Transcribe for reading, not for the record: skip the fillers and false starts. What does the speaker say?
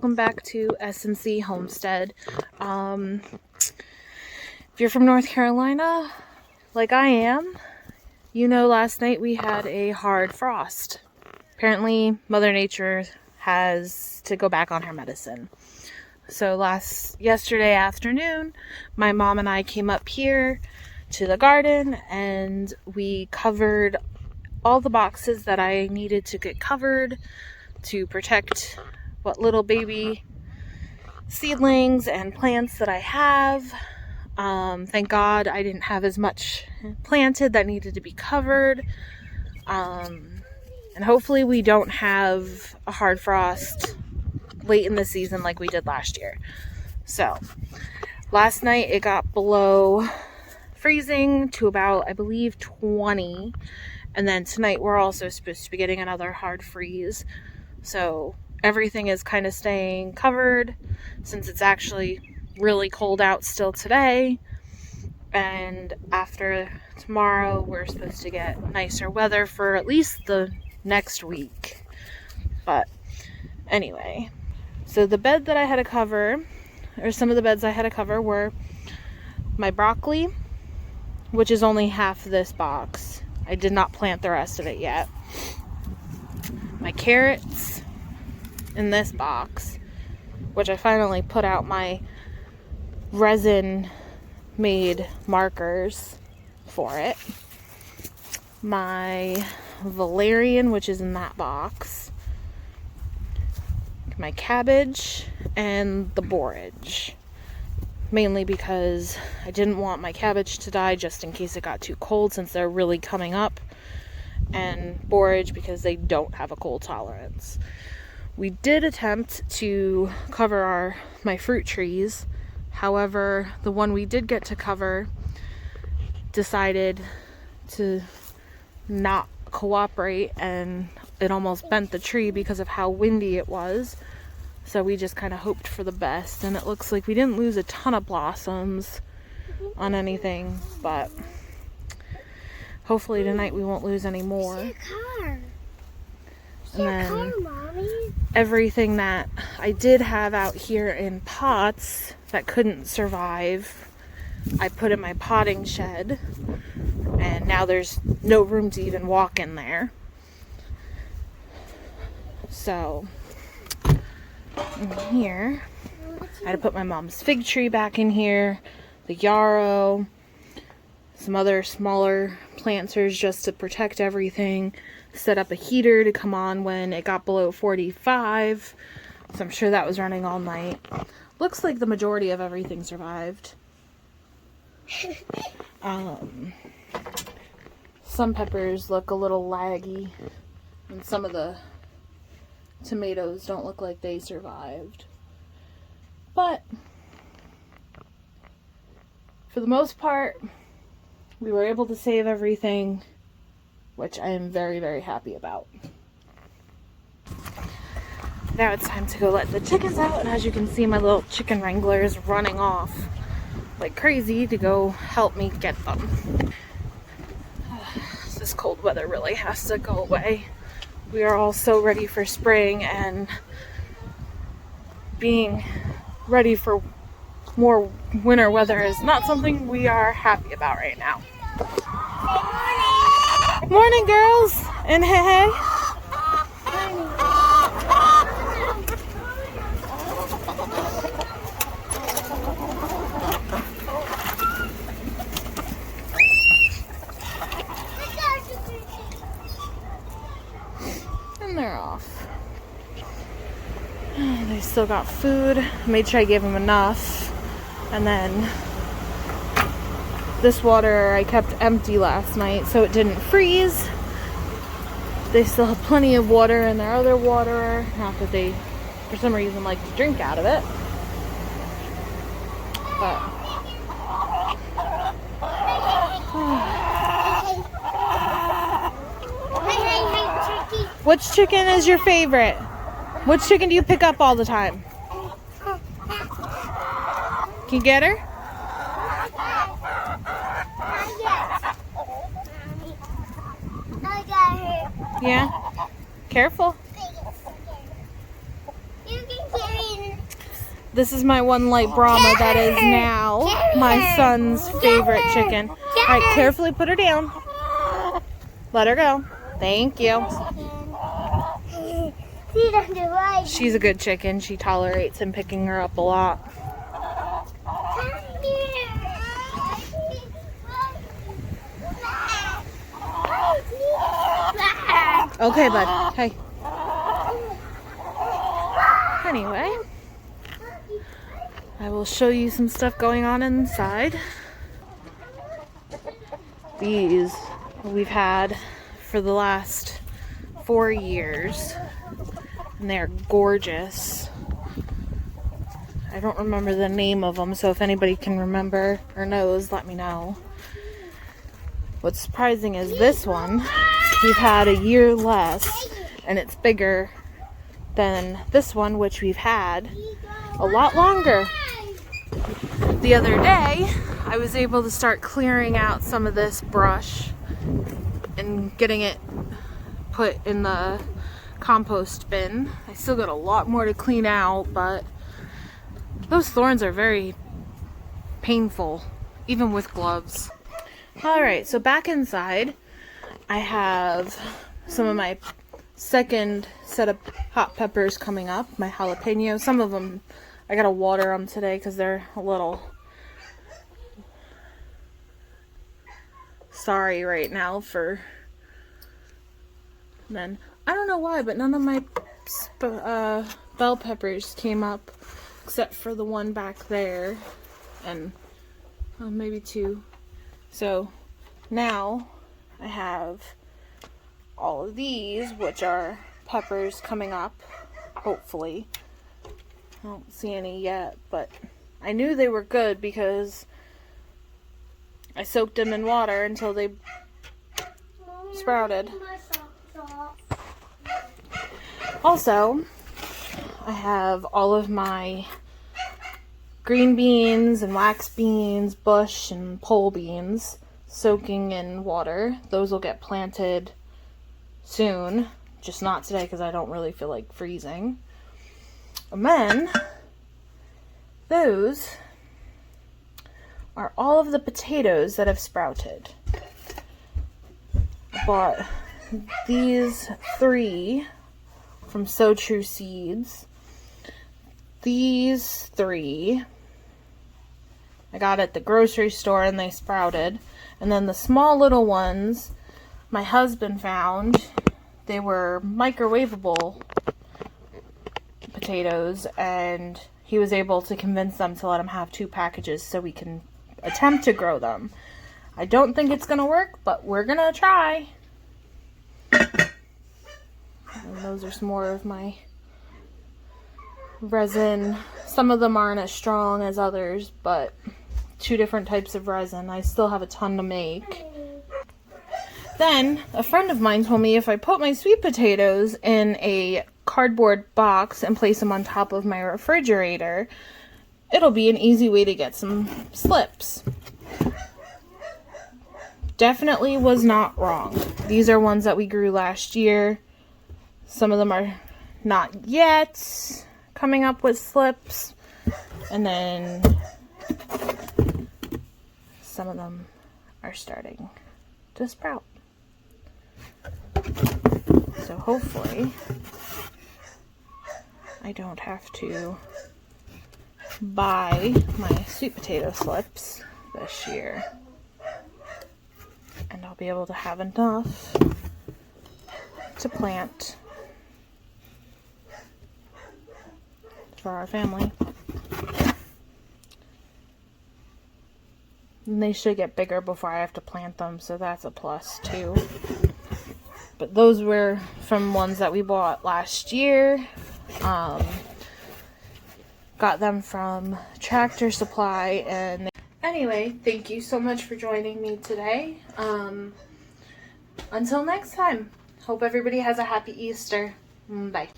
welcome back to S&C Homestead. If you're from North Carolina, like I am, you know last night we had a hard frost. Apparently Mother Nature has to go back on her medicine. So yesterday afternoon, my mom and I came up here to the garden and we covered all the boxes that I needed to get covered to protect what little baby seedlings and plants that I have. Thank God I didn't have as much planted that needed to be covered. And hopefully we don't have a hard frost late in the season like we did last year. So last night it got below freezing to about, I believe, 20. And then tonight we're also supposed to be getting another hard freeze. So everything is kind of staying covered since it's actually really cold out still today. And after tomorrow, we're supposed to get nicer weather for at least the next week. But anyway, so the bed that I had to cover, or some of the beds I had to cover, were my broccoli, which is only half this box. I did not plant the rest of it yet. My carrots in this box, which I finally put out my resin made markers for it. My valerian, which is in that box. My cabbage and the borage. Mainly because I didn't want my cabbage to die just in case it got too cold since they're really coming up. And borage because they don't have a cold tolerance. We did attempt to cover my fruit trees. However, the one we did get to cover decided to not cooperate and it almost bent the tree because of how windy it was. So we just kind of hoped for the best, and it looks like we didn't lose a ton of blossoms on anything, but hopefully tonight we won't lose any more. And then everything that I did have out here in pots that couldn't survive, I put in my potting shed, and now there's no room to even walk in there. So in here, I had to put my mom's fig tree back in here, the yarrow, some other smaller planters just to protect everything, set up a heater to come on when it got below 45, so I'm sure that was running all night. Looks like the majority of everything survived. Some peppers look a little laggy, and some of the tomatoes don't look like they survived. But for the most part, we were able to save everything, which I am very, very happy about. Now it's time to go let the chickens out, and as you can see, my little chicken wrangler is running off like crazy to go help me get them. This cold weather really has to go away. We are all so ready for spring, and being ready for more winter weather is not something we are happy about right now. Good morning, girls, and hey. And they're off. They still got food. Made sure I gave them enough. And then this water I kept empty last night so it didn't freeze. They still have plenty of water in their other water. Not that they, for some reason, like to drink out of it. But which chicken is your favorite? Which chicken do you pick up all the time? Can you get her? I got her. Yeah? Careful. You can carry This is my one light Brahma that is now my son's favorite chicken. Alright, carefully put her down. Let her go. Thank you. She's a good chicken. She tolerates him picking her up a lot. Okay, bud. Hey. Anyway, I will show you some stuff going on inside. These we've had for the last 4 years, and they're gorgeous. I don't remember the name of them, so if anybody can remember or knows, let me know. What's surprising is this one, we've had a year less, and it's bigger than this one, which we've had a lot longer. The other day, I was able to start clearing out some of this brush and getting it put in the compost bin. I still got a lot more to clean out, but those thorns are very painful, even with gloves. Alright, so back inside, I have some of my second set of hot peppers coming up, my jalapeno. Some of them, I gotta water them today because they're a little sorry right now for then. I don't know why, but none of my bell peppers came up except for the one back there and maybe 2. So now I have all of these, which are peppers coming up, hopefully. I don't see any yet, but I knew they were good because I soaked them in water until they sprouted. Also, I have all of my green beans and wax beans, bush and pole beans soaking in water. Those will get planted soon, just not today because I don't really feel like freezing. And then those are all of the potatoes that have sprouted. I bought these 3 from So True Seeds. These 3 I got at the grocery store and they sprouted. And then the small little ones my husband found. They were microwavable potatoes, and he was able to convince them to let him have 2 packages so we can attempt to grow them. I don't think it's gonna work, but we're gonna try. And those are some more of my resin. Some of them aren't as strong as others, but 2 different types of resin. I still have a ton to make. Then, a friend of mine told me if I put my sweet potatoes in a cardboard box and place them on top of my refrigerator, it'll be an easy way to get some slips. Definitely was not wrong. These are ones that we grew last year. Some of them are not yet coming up with slips. And then some of them are starting to sprout. So hopefully I don't have to buy my sweet potato slips this year. And I'll be able to have enough to plant for our family. And they should get bigger before I have to plant them, so that's a plus too. But those were from ones that we bought last year. Got them from Tractor Supply. And anyway, thank you so much for joining me today. Until next time, hope everybody has a happy Easter. Bye.